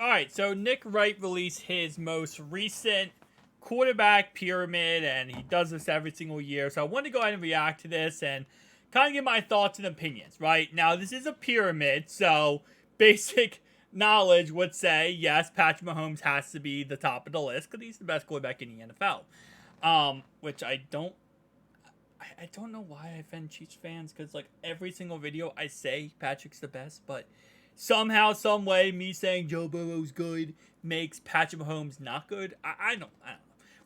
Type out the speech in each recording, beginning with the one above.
Alright, so Nick Wright released his most recent quarterback pyramid, and he does this every single year. So I want to go ahead and react to this and kind of give my thoughts and opinions, right? Now, this is a pyramid, so basic knowledge would say, yes, Patrick Mahomes has to be the top of the list because he's the best quarterback in the NFL. Which I don't know why I offend Chiefs fans, because like every single video I say Patrick's the best, but somehow, some way, me saying Joe Burrow's good makes Patrick Mahomes not good. I don't know.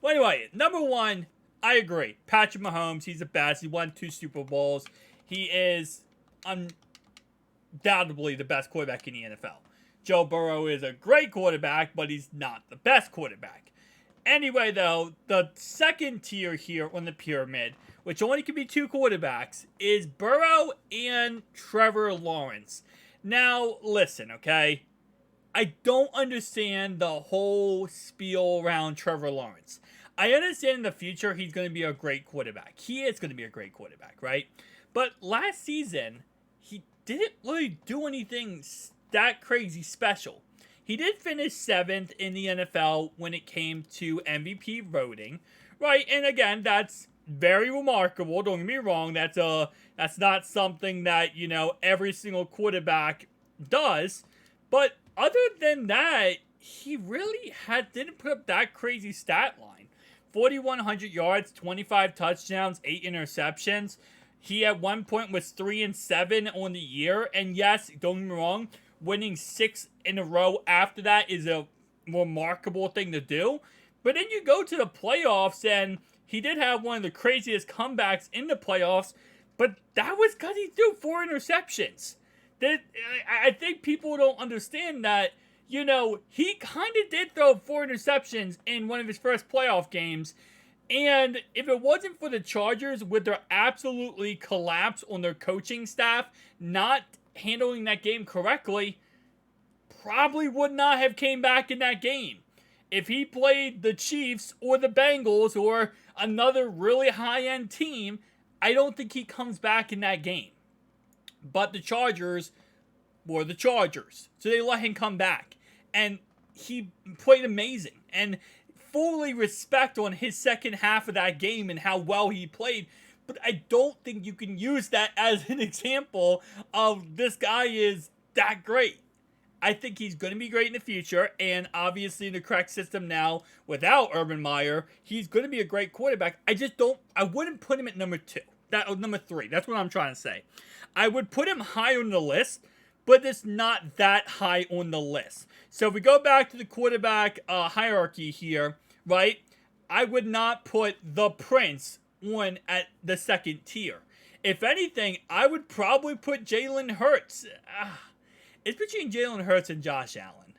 Well, anyway, number one, I agree. Patrick Mahomes, he's the best. He won 2 Super Bowls. He is undoubtedly the best quarterback in the NFL. Joe Burrow is a great quarterback, but he's not the best quarterback. Anyway, though, the second tier here on the pyramid, which only can be 2 quarterbacks, is Burrow and Trevor Lawrence. Now, listen, okay? I don't understand the whole spiel around Trevor Lawrence. I understand in the future he's going to be a great quarterback. He is going to be a great quarterback, right? But last season, he didn't really do anything that crazy special. He did finish 7th in the NFL when it came to MVP voting, right? And again, that's very remarkable. Don't get me wrong. That's not something that, you know, every single quarterback does. But other than that, he really didn't put up that crazy stat line. 4,100 yards, 25 touchdowns, 8 interceptions. He at one point was 3-7 on the year. And yes, don't get me wrong, winning 6 in a row after that is a remarkable thing to do. But then you go to the playoffs, and he did have one of the craziest comebacks in the playoffs, but that was because he threw 4 interceptions. I think people don't understand that, you know, he kind of did throw 4 interceptions in one of his first playoff games, and if it wasn't for the Chargers with their absolutely collapse on their coaching staff, not handling that game correctly, probably would not have came back in that game. If he played the Chiefs or the Bengals or another really high-end team, I don't think he comes back in that game. But the Chargers were the Chargers, so they let him come back. And he played amazing. And fully respect on his second half of that game and how well he played. But I don't think you can use that as an example of this guy is that great. I think he's going to be great in the future, and obviously in the correct system now, without Urban Meyer, he's going to be a great quarterback. I wouldn't put him at number 3. That's what I'm trying to say. I would put him high on the list, but it's not that high on the list. So if we go back to the quarterback hierarchy here, right, I would not put the Prince on at the second tier. If anything, I would probably put Jalen Hurts. It's between Jalen Hurts and Josh Allen.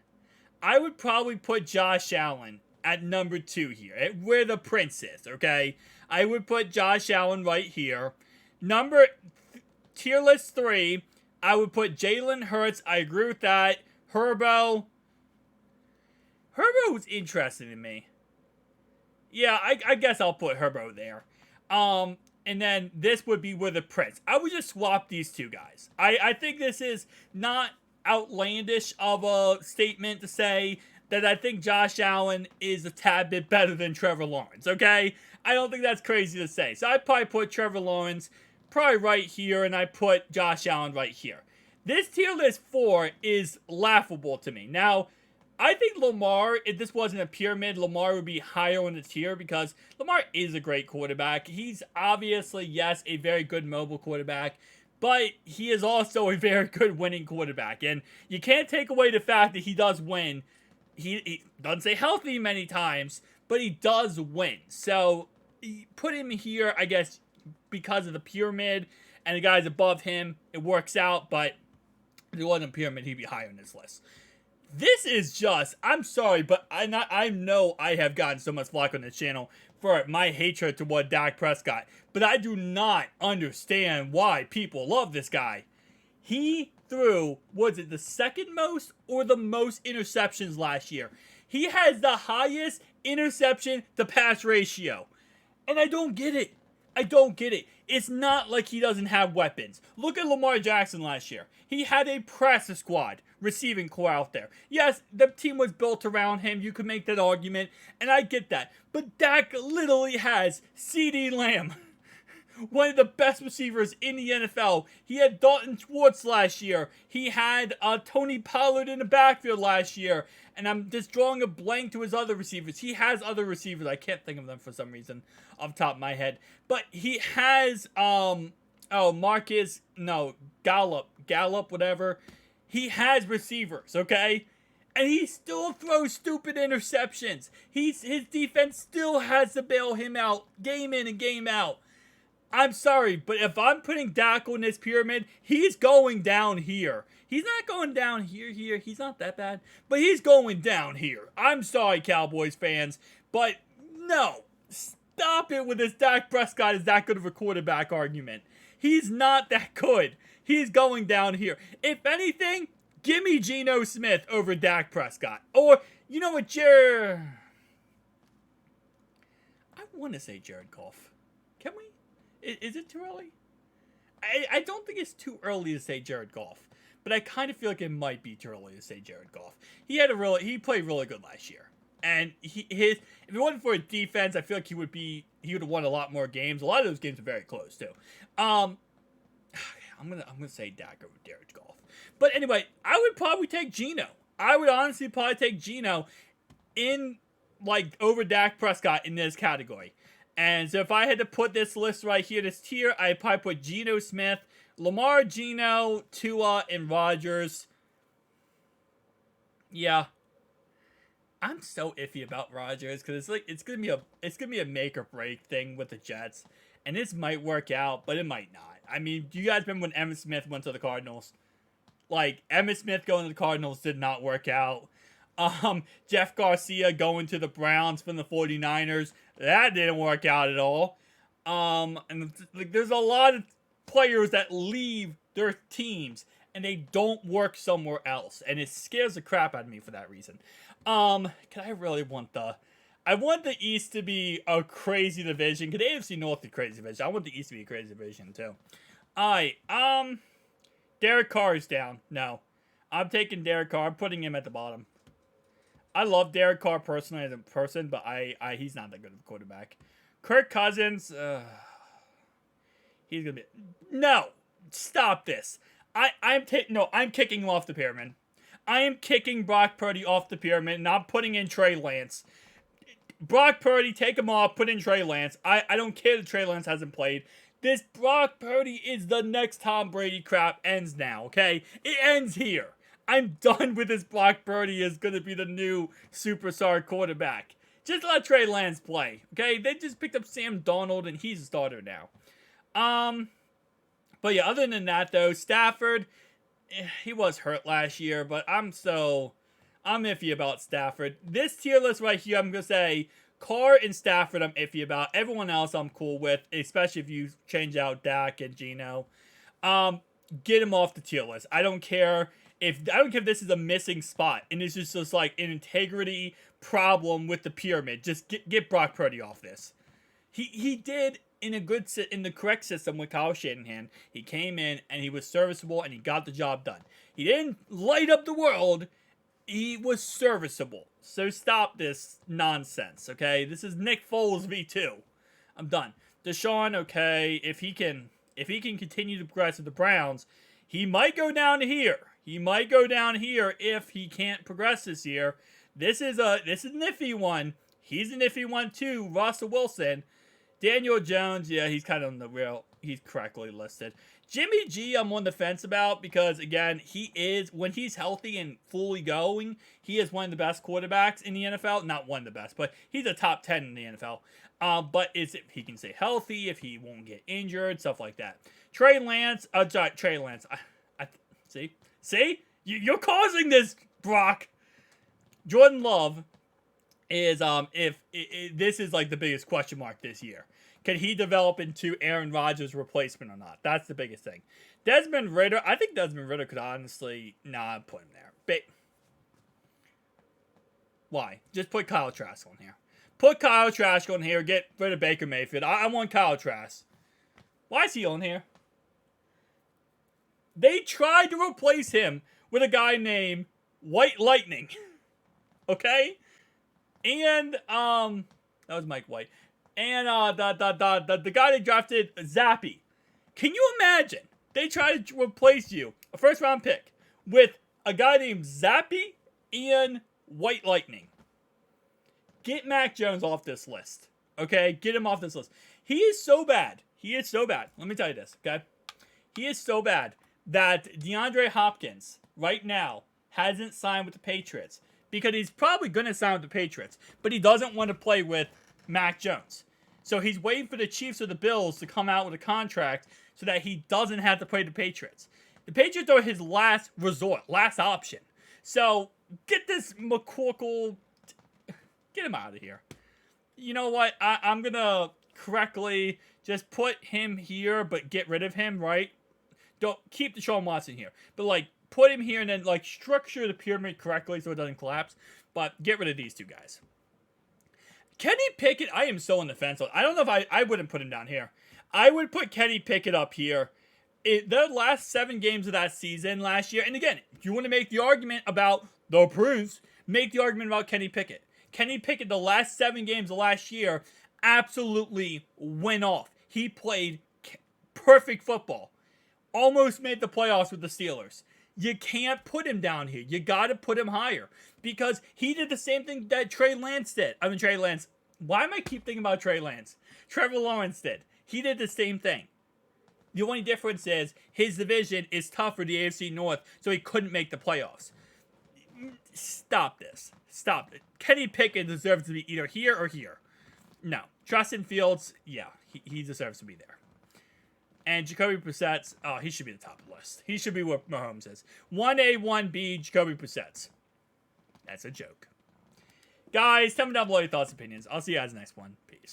I would probably put Josh Allen at number 2 here, where the Prince is, okay? I would put Josh Allen right here. Tier list 3, I would put Jalen Hurts. I agree with that. Herbo was interesting to me. Yeah, I guess I'll put Herbo there. And then this would be with the Prince. I would just swap these 2 guys. I think this is not outlandish of a statement to say that I think Josh Allen is a tad bit better than Trevor Lawrence, okay? I don't think that's crazy to say. So I'd probably put Trevor Lawrence probably right here, and I put Josh Allen right here. This tier list 4 is laughable to me. Now, I think Lamar, if this wasn't a pyramid, Lamar would be higher on the tier because Lamar is a great quarterback. He's obviously, yes, a very good mobile quarterback, but he is also a very good winning quarterback. And you can't take away the fact that he does win. He doesn't stay healthy many times, but he does win. So put him here, I guess, because of the pyramid and the guys above him. It works out, but if it wasn't a pyramid, he'd be higher on this list. This is just, I'm sorry, but I know I have gotten so much flack on this channel for my hatred toward Dak Prescott, but I do not understand why people love this guy. He threw, was it the second most or the most interceptions last year? He has the highest interception to pass ratio. And I don't get it. I don't get it. It's not like he doesn't have weapons. Look at Lamar Jackson last year. He had a practice squad receiving core out there. Yes, the team was built around him. You could make that argument, and I get that. But Dak literally has CeeDee Lamb, one of the best receivers in the NFL. He had Dalton Schwartz last year. He had Tony Pollard in the backfield last year. And I'm just drawing a blank to his other receivers. He has other receivers. I can't think of them for some reason off the top of my head. But he has, Gallup, whatever. He has receivers, okay? And he still throws stupid interceptions. His defense still has to bail him out game in and game out. I'm sorry, but if I'm putting Dak on this pyramid, he's going down here. He's not going down here. He's not that bad. But he's going down here. I'm sorry, Cowboys fans. But no. Stop it with this Dak Prescott is that good of a quarterback argument. He's not that good. He's going down here. If anything, give me Geno Smith over Dak Prescott. Or, you know what, I want to say Jared Goff. Can we? Is it too early? I don't think it's too early to say Jared Goff, but I kind of feel like it might be too early to say Jared Goff. He played really good last year, and if it wasn't for a defense, I feel like he would have won a lot more games. A lot of those games are very close too. I'm gonna say Dak over Jared Goff, but anyway, I would probably take Geno. I would honestly probably take Geno over Dak Prescott in this category. And so if I had to put this list right here, this tier, I'd probably put Geno Smith, Lamar, Geno, Tua, and Rodgers. Yeah. I'm so iffy about Rodgers because it's gonna be a make or break thing with the Jets. And this might work out, but it might not. I mean, do you guys remember when Emmitt Smith went to the Cardinals? Emmitt Smith going to the Cardinals did not work out. Jeff Garcia going to the Browns from the 49ers. That didn't work out at all. And there's a lot of players that leave their teams and they don't work somewhere else. And it scares the crap out of me for that reason. I want the East to be a crazy division. Because the AFC North is a crazy division. I want the East to be a crazy division too. Alright, Derek Carr is down. No. I'm taking Derek Carr. I'm putting him at the bottom. I love Derek Carr personally as a person, but he's not that good of a quarterback. Kirk Cousins, he's gonna be no. Stop this. I'm kicking him off the pyramid. I am kicking Brock Purdy off the pyramid, and I'm putting in Trey Lance. Brock Purdy, take him off, put in Trey Lance. I don't care that Trey Lance hasn't played. This Brock Purdy is the next Tom Brady crap. Ends now, okay? It ends here. I'm done with this Brock Purdy is going to be the new superstar quarterback. Just let Trey Lance play, okay? They just picked up Sam Darnold, and he's a starter now. But yeah, other than that, though, Stafford, he was hurt last year, but I'm iffy about Stafford. This tier list right here, I'm going to say Carr and Stafford I'm iffy about. Everyone else I'm cool with, especially if you change out Dak and Geno. Get him off the tier list. I don't care if this is a missing spot and it's just like an integrity problem with the pyramid. Just get Brock Purdy off this. He did in the correct system with Kyle Shanahan. He came in and he was serviceable and he got the job done. He didn't light up the world. He was serviceable. So stop this nonsense, okay? This is Nick Foles v2. I'm done. Deshaun, okay, if he can continue to progress with the Browns, he might go down to here. He might go down here if he can't progress this year. This is an iffy one. He's an iffy one too. Russell Wilson. Daniel Jones, yeah, he's kind of he's correctly listed. Jimmy G, I'm on the fence about because, again, when he's healthy and fully going, he is one of the best quarterbacks in the NFL. Not one of the best, but he's a top 10 in the NFL. But if he can stay healthy, if he won't get injured, stuff like that. Trey Lance. See? You're causing this, Brock. Jordan Love is, this is like the biggest question mark this year. Can he develop into Aaron Rodgers' replacement or not? That's the biggest thing. Desmond Ridder, I think Desmond Ridder could honestly not put him there. But why? Just put Kyle Trask on here. Put Kyle Trask on here. Get rid of Baker Mayfield. I want Kyle Trask. Why is he on here? They tried to replace him with a guy named White Lightning. Okay? And, that was Mike White. And, the guy they drafted, Zappy. Can you imagine? They tried to replace you, a first round pick, with a guy named Zappy and White Lightning. Get Mac Jones off this list. Okay? Get him off this list. He is so bad. He is so bad. Let me tell you this, okay? He is so bad that DeAndre Hopkins, right now, hasn't signed with the Patriots. Because he's probably going to sign with the Patriots. But he doesn't want to play with Mac Jones. So he's waiting for the Chiefs or the Bills to come out with a contract so that he doesn't have to play the Patriots. The Patriots are his last resort, last option. So get this McCorkle, get him out of here. You know what? I'm going to correctly just put him here, but get rid of him, right? Don't keep Deshaun Watson here. But, like, put him here and then, like, structure the pyramid correctly so it doesn't collapse. But get rid of these two guys. Kenny Pickett, I am so on the fence. I don't know if I wouldn't put him down here. I would put Kenny Pickett up here. The last 7 games of that season last year, and again, if you want to make the argument about the proofs, make the argument about Kenny Pickett. Kenny Pickett, the last 7 games of last year, absolutely went off. He played perfect football. Almost made the playoffs with the Steelers. You can't put him down here. You got to put him higher. Because he did the same thing that Trey Lance did. Trey Lance. Why am I keep thinking about Trey Lance? Trevor Lawrence did. He did the same thing. The only difference is his division is tough for the AFC North, so he couldn't make the playoffs. Stop this. Stop it. Kenny Pickett deserves to be either here or here. No. Justin Fields, yeah, he deserves to be there. And Jacoby Brissett, he should be at the top of the list. He should be where Mahomes is. 1A, 1B, Jacoby Brissett. That's a joke. Guys, tell me down below your thoughts and opinions. I'll see you guys next one. Peace.